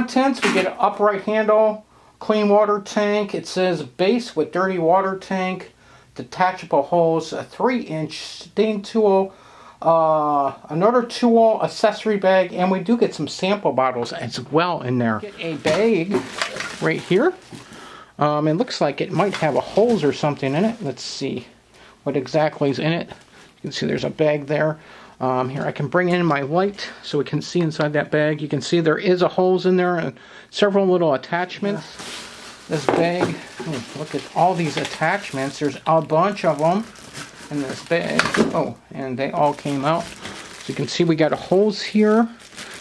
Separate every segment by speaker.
Speaker 1: contents, we get an upright handle, clean water tank. It says base with dirty water tank, detachable hose, a 3-inch stain tool, another tool, accessory bag, and we do get some sample bottles as well in there. Get a bag right here. It looks like it might have a hose or something in it. Let's see what exactly is in it. You can see there's a bag there. Here, I can bring in my light so we can see inside that bag. You can see there is a hose in there and several little attachments. This bag, look at all these attachments. There's a bunch of them in this bag. Oh, and they all came out. So you can see we got a hose here.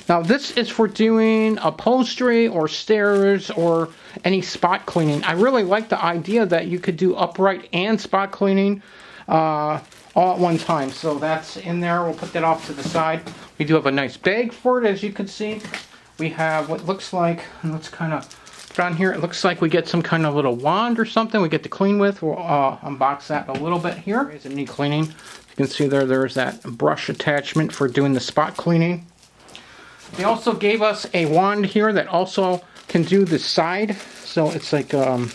Speaker 1: Now this is for doing upholstery or stairs or any spot cleaning. I really like the idea that you could do upright and spot cleaning all at one time. So that's in there. We'll put that off to the side. We do have a nice bag for it, as you can see. We have what looks like, and let's kind of put on here, it looks like we get some kind of little wand or something we get to clean with. We'll unbox that a little bit here. It's a neat cleaning. You can see there's that brush attachment for doing the spot cleaning. They also gave us a wand here that also can do the side. So it's like, you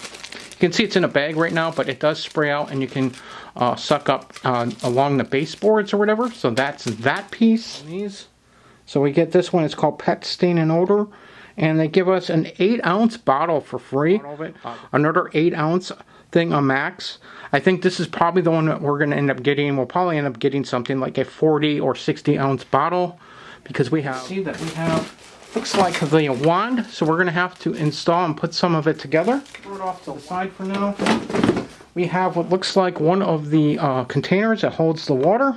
Speaker 1: can see it's in a bag right now, but it does spray out and you can suck up along the baseboards or whatever. So that's that piece. So we get this one. It's called Pet Stain and Odor. And they give us an 8-ounce bottle for free. Another 8-ounce thing on max. I think this is probably the one that we're going to end up getting. We'll probably end up getting something like a 40 or 60-ounce bottle. Because we have, see that we have, looks like the wand. So we're going to have to install and put some of it together. Throw it off to the side for now. We have what looks like one of the containers that holds the water.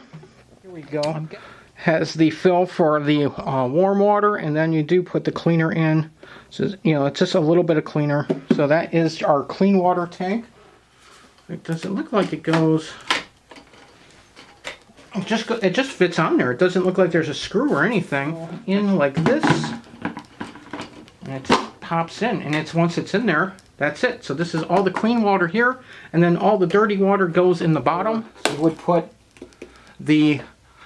Speaker 1: Here we go. Has the fill for the warm water, and then you do put the cleaner in. So, you know, it's just a little bit of cleaner. So that is our clean water tank. It doesn't look like it goes. It just fits on there. It doesn't look like there's a screw or anything. In like this, and it pops in. And it's once it's in there, that's it. So this is all the clean water here, and then all the dirty water goes in the bottom. So you would put the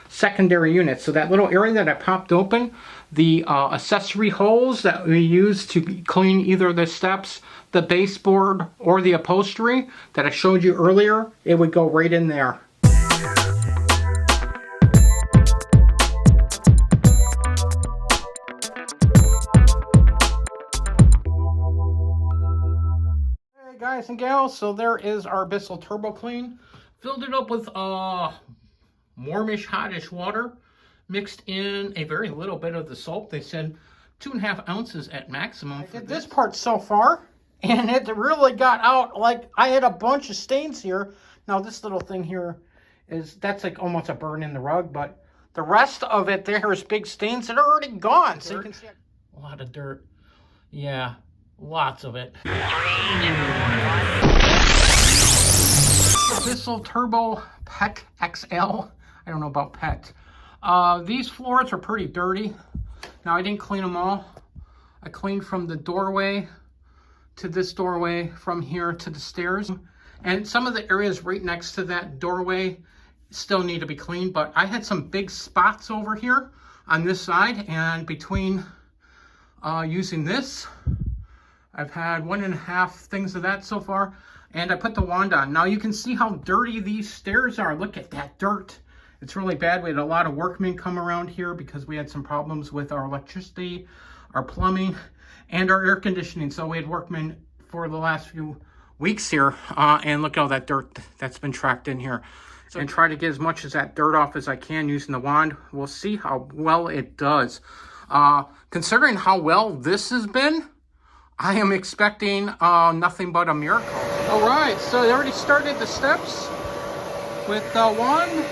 Speaker 1: secondary units. So that little area that I popped open, the accessory holes that we use to clean either the steps, the baseboard, or the upholstery that I showed you earlier, it would go right in there. Hey guys and gals, so there is our Bissell TurboClean. Filled it up with warmish, hottish water, mixed in a very little bit of the soap. They said 2.5 ounces at maximum. I did this part so far, and it really got out. Like, I had a bunch of stains here. Now this little thing here that's like almost a burn in the rug, but the rest of it, there's big stains that are already gone. So you can see a lot of dirt. Yeah, lots of it. Bissell Turbo Pet XL. I don't know about pet. These floors are pretty dirty. Now, I didn't clean them all. I cleaned from the doorway to this doorway, from here to the stairs. And some of the areas right next to that doorway still need to be cleaned. But I had some big spots over here on this side. And between using this, I've had 1.5 things of that so far. And I put the wand on. Now you can see how dirty these stairs are. Look at that dirt. It's really bad. We had a lot of workmen come around here because we had some problems with our electricity, our plumbing, and our air conditioning. So we had workmen for the last few weeks here. And look at all that dirt that's been tracked in here. And try to get as much of that dirt off as I can using the wand. We'll see how well it does. Considering how well this has been, I am expecting nothing but a miracle. All right, so they already started the steps with wand.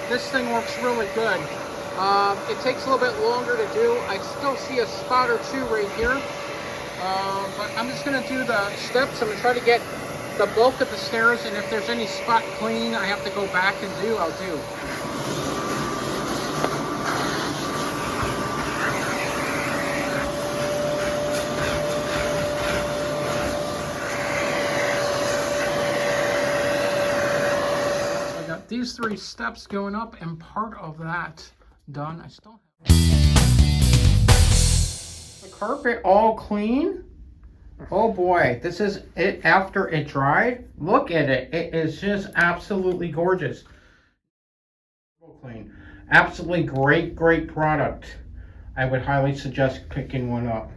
Speaker 1: This thing works really good. It takes a little bit longer to do. I still see a spot or two right here. But I'm just gonna do the steps. I'm gonna try to get the bulk of the stairs, and if there's any spot clean I have to go back and do, I'll do. These 3 steps going up and part of that done. I still have the carpet all clean. Oh boy, this is it after it dried. Look at it. It is just absolutely gorgeous. Clean. Absolutely great product. I would highly suggest picking one up.